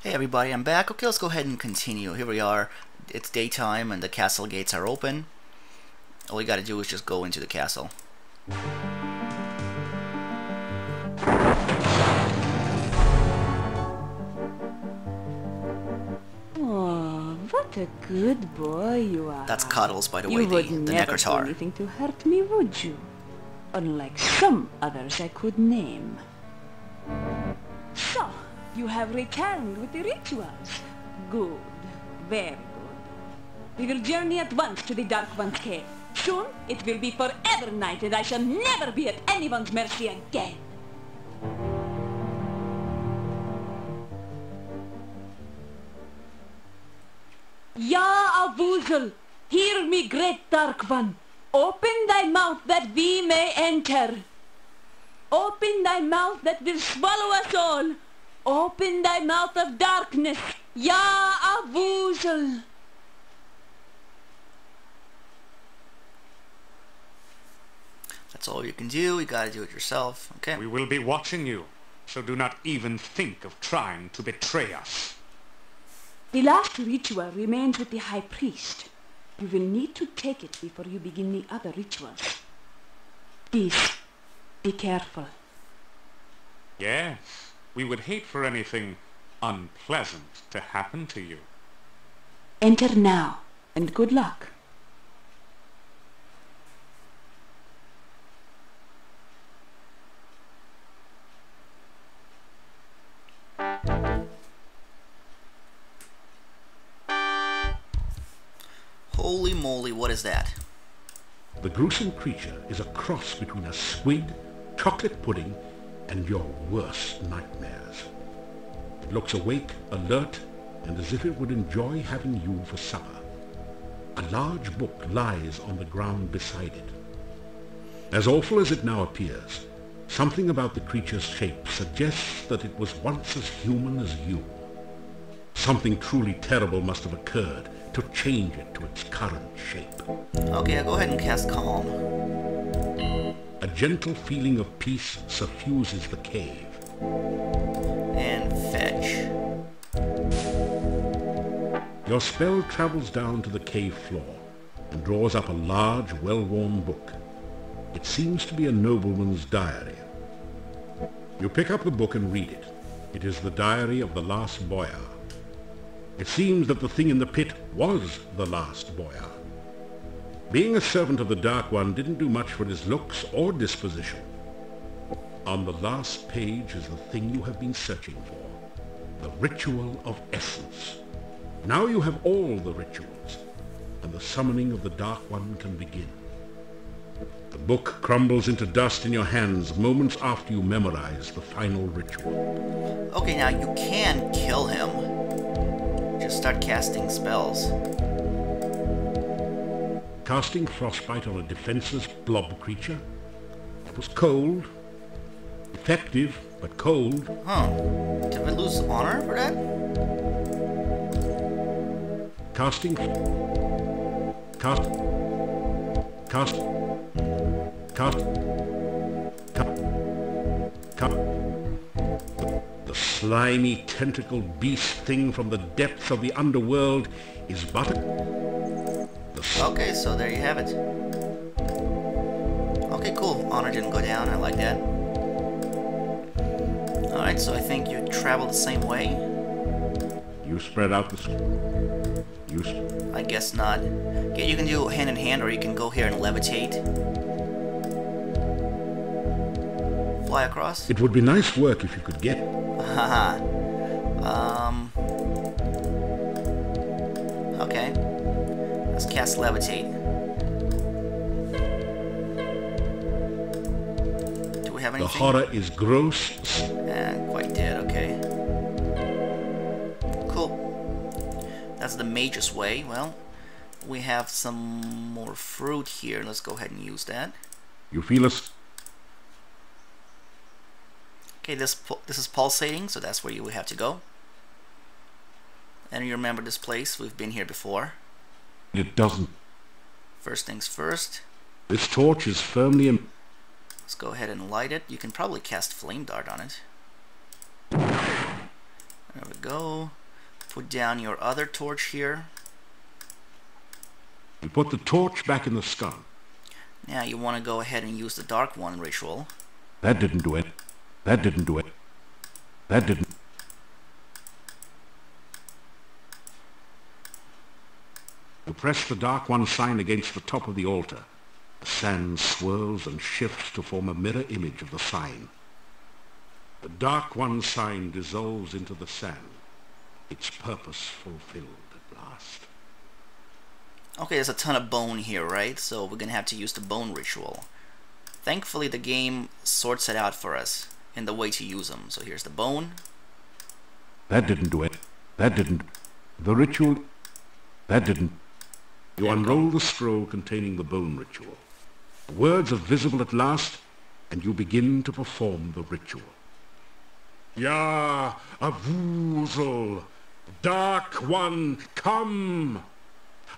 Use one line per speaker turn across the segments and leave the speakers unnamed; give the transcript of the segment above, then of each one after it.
Hey everybody, I'm back. Okay, let's go ahead and continue. Here we are. It's daytime and the castle gates are open. All we gotta do is just go into the castle.
Oh, what a good boy you are.
That's Cuddles, by the way,
you would
the
never do
Necrotar.
anything to hurt me, would you? Unlike some others I could name. So, you have returned with the rituals. Good. Very good. We will journey at once to the Dark One's cave. Soon, it will be forever night and I shall never be at anyone's mercy again. Ya Avoozl, hear me, great Dark One. Open thy mouth that we may enter. Open thy mouth that will swallow us all. Open thy mouth of darkness, Ya Avoozl.
That's all you can do. You gotta do it yourself. Okay.
We will be watching you, so do not even think of trying to betray us.
The last ritual remains with the High Priest. You will need to take it before you begin the other rituals. Please, be careful.
Yes, we would hate for anything unpleasant to happen to you.
Enter now, and good luck.
Holy moly, what is that?
The gruesome creature is a cross between a squid, chocolate pudding, and your worst nightmares. It looks awake, alert, and as if it would enjoy having you for supper. A large book lies on the ground beside it. As awful as it now appears, something about the creature's shape suggests that it was once as human as you. Something truly terrible must have occurred to change it to its current shape.
Okay, I'll go ahead and cast Calm.
A gentle feeling of peace suffuses the cave.
And Fetch.
Your spell travels down to the cave floor and draws up a large, well-worn book. It seems to be a nobleman's diary. You pick up the book and read it. It is the diary of the last boyar. It seems that the thing in the pit was the last boyar. Being a servant of the Dark One didn't do much for his looks or disposition. On the last page is the thing you have been searching for, the Ritual of Essence. Now you have all the rituals, and the summoning of the Dark One can begin. The book crumbles into dust in your hands moments after you memorize the final ritual.
Okay, now you can kill him. Just start casting spells.
Casting frostbite on a defenseless blob creature. It was cold. Effective, but cold.
Huh. Did we lose honor for that?
Casting... Cast... Cast... Cast... The slimy tentacle beast thing from the depths of the underworld is but
Okay, so there you have it. Okay, cool. Honor didn't go down. I like that. Alright, so I think you travel the same way.
You spread out the...
I guess not. Okay, you can do hand in hand, or you can go here and levitate. Fly across.
It would be nice work if you could get it.
Haha. Okay. Let's cast levitate. Do we have anything?
The horror is gross.
Quite dead, okay. Cool. That's the Mage's way. Well, we have some more fruit here. Let's go ahead and use that.
You feel us?
Okay, this is pulsating, so that's where you would have to go. And you remember this place, we've been here before.
It doesn't.
First things first.
This torch is firmly in...
Let's go ahead and light it. You can probably cast Flame Dart on it. There we go. Put down your other torch here.
You put the torch back in the skull.
Now you want to go ahead and use the Dark One ritual.
That didn't do it. That didn't do it. That didn't. You press the Dark One sign against the top of the altar. The sand swirls and shifts to form a mirror image of the sign. The Dark One sign dissolves into the sand, its purpose fulfilled at last.
Okay, there's a ton of bone here, right? So we're gonna have to use the bone ritual. Thankfully, the game sorts it out for us in the way to use them. So here's the bone.
That didn't do it. That didn't. The ritual. That didn't. You unroll the scroll containing the bone ritual. The words are visible at last, and you begin to perform the ritual. Ya, Avoozl, Dark One, come!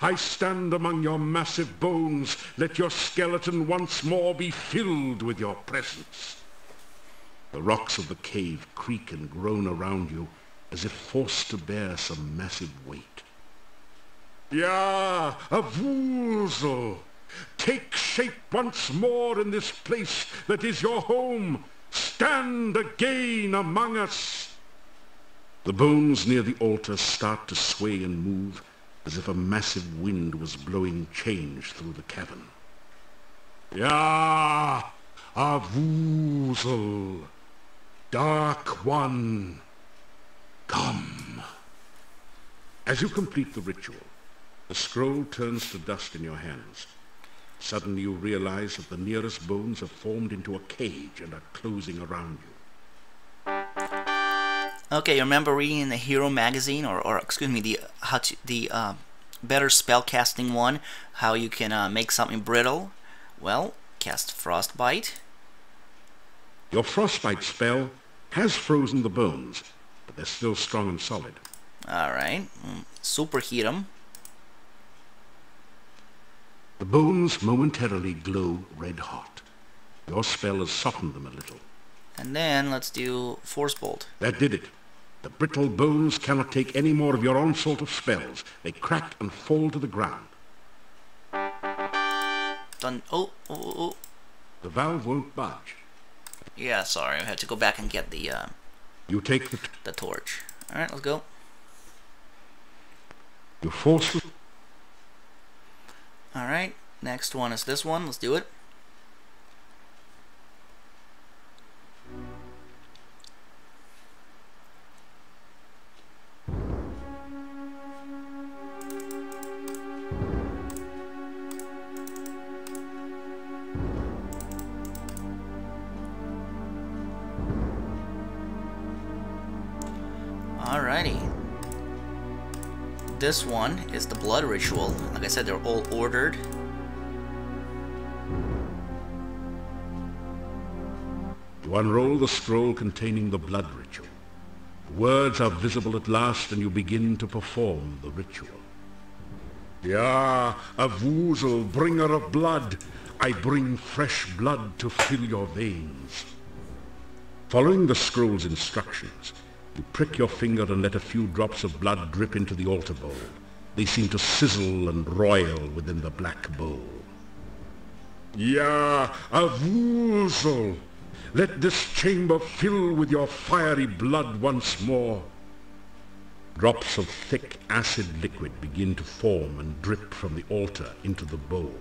I stand among your massive bones. Let your skeleton once more be filled with your presence. The rocks of the cave creak and groan around you, as if forced to bear some massive weight. Ya, Avoozl, take shape once more in this place that is your home. Stand again among us. The bones near the altar start to sway and move, as if a massive wind was blowing change through the cavern. Ya, Avoozl, Dark One, come. As you complete the ritual, the scroll turns to dust in your hands. Suddenly you realize that the nearest bones have formed into a cage and are closing around you.
Okay, you remember reading in the Hero magazine, or excuse me, the better spellcasting one, how you can make something brittle? Well, cast Frostbite.
Your Frostbite spell has frozen the bones, but they're still strong and solid.
Alright, superheat them.
The bones momentarily glow red hot. Your spell has softened them a little.
And then let's do Force Bolt.
That did it. The brittle bones cannot take any more of your onslaught of spells. They crack and fall to the ground.
Done. Oh.
The valve won't budge.
Yeah, sorry, I had to go back and get the
You take
the torch. Alright, let's go.
You force the...
Alright, next one is this one. Let's do it. Alrighty. This one is the blood ritual. Like I said, they're all ordered.
You unroll the scroll containing the blood ritual. Words are visible at last, and you begin to perform the ritual. Ya, Avoozl, bringer of blood, I bring fresh blood to fill your veins. Following the scroll's instructions, you prick your finger and let a few drops of blood drip into the altar bowl. They seem to sizzle and roil within the black bowl. Ya, Avoozl, let this chamber fill with your fiery blood once more. Drops of thick acid liquid begin to form and drip from the altar into the bowl.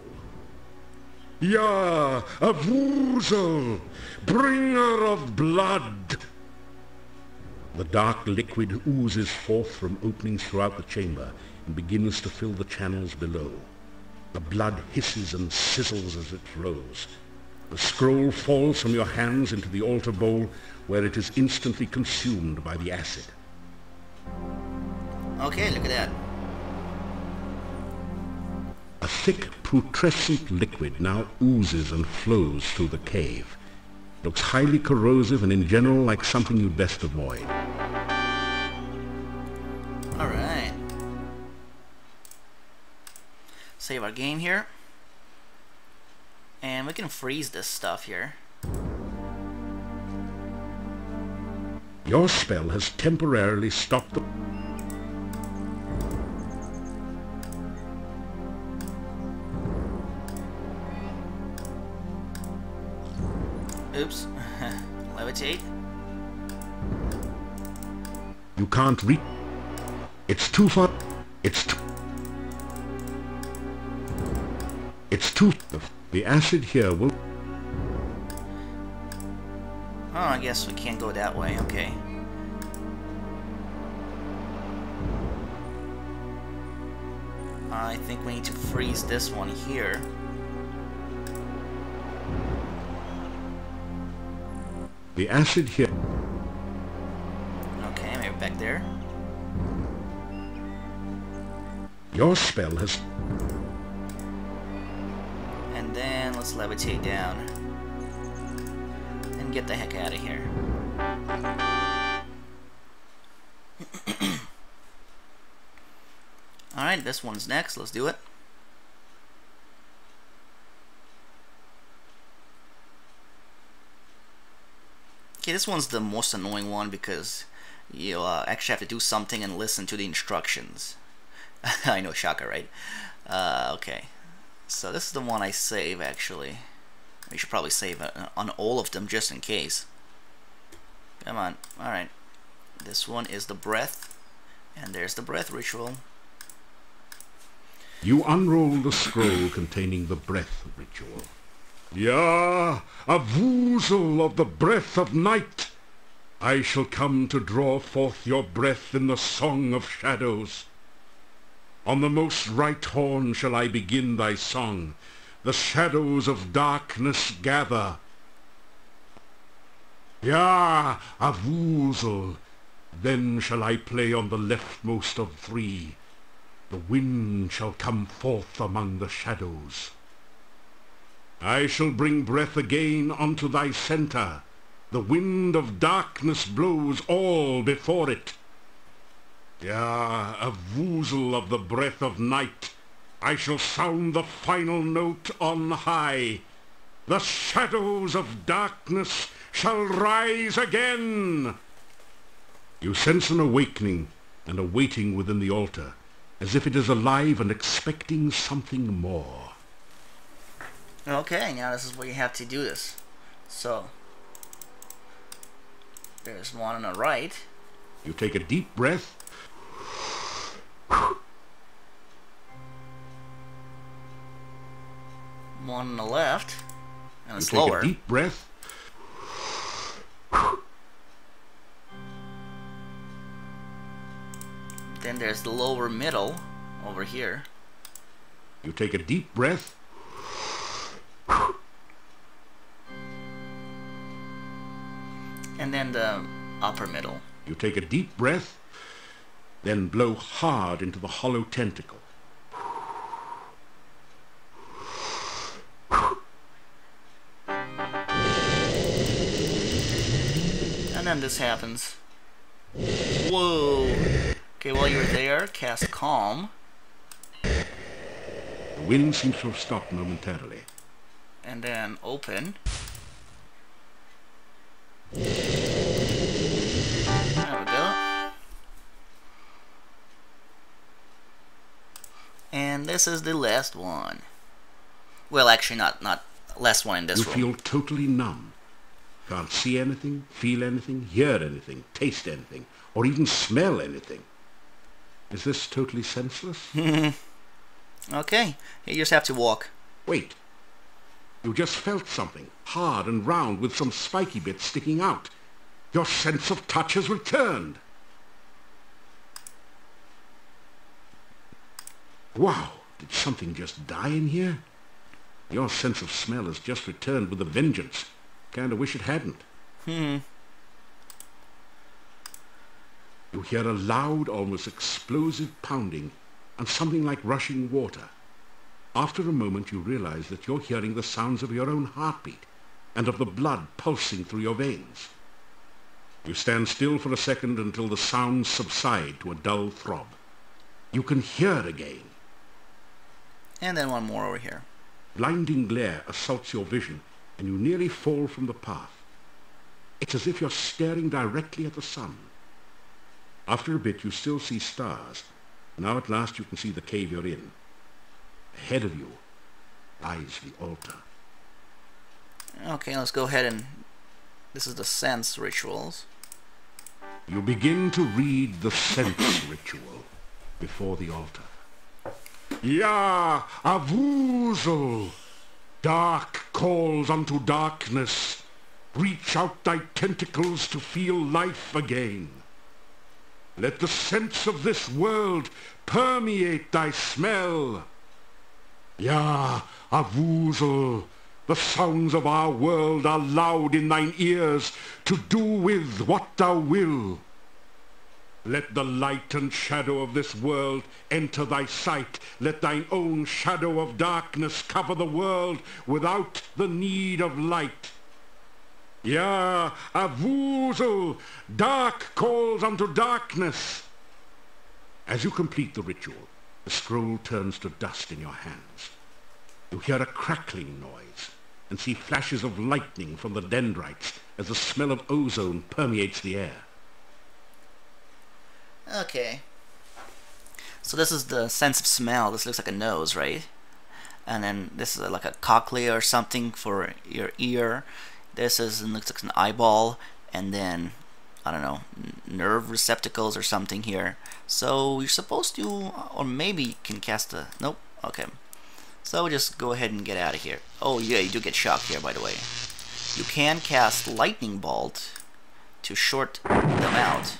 Ya, Avoozl, bringer of blood! The dark liquid oozes forth from openings throughout the chamber and begins to fill the channels below. The blood hisses and sizzles as it flows. The scroll falls from your hands into the altar bowl, where it is instantly consumed by the acid.
Okay, look at that.
A thick, putrescent liquid now oozes and flows through the cave. It looks highly corrosive and in general like something you'd best avoid.
Alright. Save our game here. And we can freeze this stuff here.
Your spell has temporarily stopped the...
Oops. Levitate.
You can't reach... It's too far... It's too... The acid here will...
Oh, I guess we can't go that way. Okay. I think we need to freeze this one here.
The acid here...
Okay, maybe back there.
Your spell has...
And then let's levitate down. And get the heck out of here. Alright, this one's next. Let's do it. Okay, this one's the most annoying one because you actually have to do something and listen to the instructions. I know, shocker, right? Okay, so this is the one I save, actually. We should probably save on all of them just in case. Come on, alright. This one is the breath, and there's the breath ritual.
You unroll the scroll containing the breath ritual. Ya, Avoozl of the breath of night, I shall come to draw forth your breath in the song of shadows. On the most right horn shall I begin thy song. The shadows of darkness gather. Ya, Avoozl, then shall I play on the leftmost of three. The wind shall come forth among the shadows. I shall bring breath again unto thy centre. The wind of darkness blows all before it. Ya, Avoozl of the breath of night, I shall sound the final note on high. The shadows of darkness shall rise again. You sense an awakening and a waiting within the altar, as if it is alive and expecting something more.
Okay, now this is where you have to do this. So, there's one on the right.
You take a deep breath.
One on the left. And it's
You take
lower.
a deep breath.
Then there's the lower middle over here.
You take a deep breath.
And then the upper middle.
You take a deep breath, then blow hard into the hollow tentacle.
And then this happens. Whoa! Okay, while you're there, cast Calm.
The wind seems to have stopped momentarily.
And then open. There we go. And this is the last one. Well, actually not last one in this
You
room.
feel totally numb. Can't see anything, feel anything, hear anything, taste anything, or even smell anything. Is this totally senseless?
Okay, you just have to walk.
Wait. You just felt something, hard and round with some spiky bits sticking out. Your sense of touch has returned. Wow, did something just die in here? Your sense of smell has just returned with a vengeance. Kinda wish it hadn't. You hear a loud, almost explosive pounding and something like rushing water. After a moment you realize that you're hearing the sounds of your own heartbeat and of the blood pulsing through your veins. You stand still for a second until the sounds subside to a dull throb. You can hear again.
And then one more over here.
Blinding glare assaults your vision and you nearly fall from the path. It's as if you're staring directly at the sun. After a bit, you still see stars. Now at last you can see the cave you're in. Ahead of you lies the altar.
Okay, let's go ahead and... This is the sense rituals.
You begin to read the sense ritual before the altar. Ya Avoozl! Dark calls unto darkness. Reach out thy tentacles to feel life again. Let the sense of this world permeate thy smell. Ya Avoozl! The sounds of our world are loud in thine ears to do with what thou will. Let the light and shadow of this world enter thy sight. Let thine own shadow of darkness cover the world without the need of light. Ya Avoozl! Dark calls unto darkness. As you complete the ritual, the scroll turns to dust in your hands. You hear a crackling noise and see flashes of lightning from the dendrites as the smell of ozone permeates the air.
Okay. So this is the sense of smell. This looks like a nose, right? And then this is like a cochlea or something for your ear. This looks like an eyeball, and then I don't know, nerve receptacles or something here. So you're supposed to, or maybe you can cast a... Nope. Okay. So just go ahead and get out of here. Oh yeah, you do get shocked here, by the way. You can cast lightning bolt to short them out.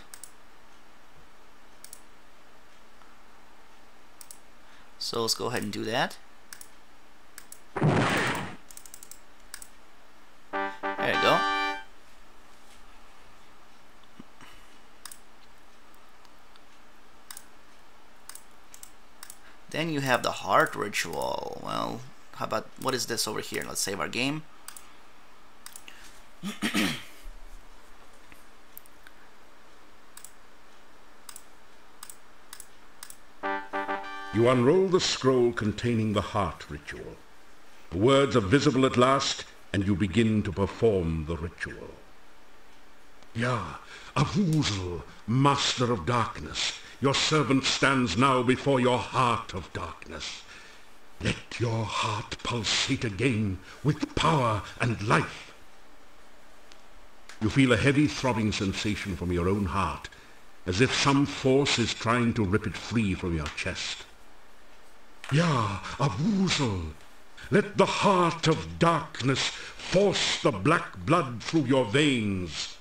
So let's go ahead and do that. There you go. Then you have the heart ritual. Well, how about, what is this over here? Let's save our game.
You unroll the scroll containing the heart ritual. The words are visible at last, and you begin to perform the ritual. Ya Avoozl, master of darkness, your servant stands now before your heart of darkness. Let your heart pulsate again with power and life. You feel a heavy throbbing sensation from your own heart, as if some force is trying to rip it free from your chest. Ya Avoozl, let the heart of darkness force the black blood through your veins.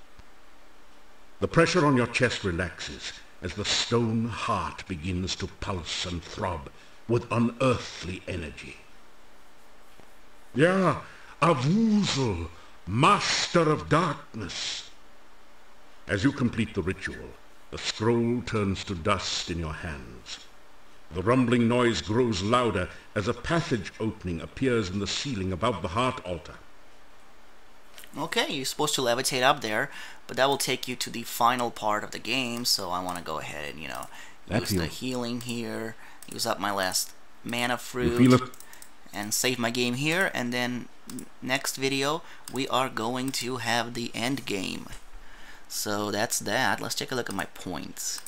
The pressure on your chest relaxes as the stone heart begins to pulse and throb with unearthly energy. Ya Avoozl, master of darkness. As you complete the ritual, the scroll turns to dust in your hands. The rumbling noise grows louder as a passage opening appears in the ceiling above the heart altar.
Okay, you're supposed to levitate up there, but that will take you to the final part of the game, so I want to go ahead and, you know, use the healing here, use up my last mana fruit, and save my game here, and then next video we are going to have the end game. So that's that. Let's take a look at my points.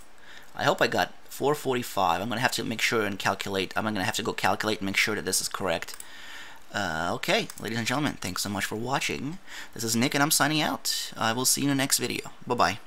I hope I got 445. I'm going to have to make sure and calculate. I'm going to have to go calculate and make sure that this is correct. Okay, ladies and gentlemen, thanks so much for watching. This is Nick, and I'm signing out. I will see you in the next video. Bye-bye.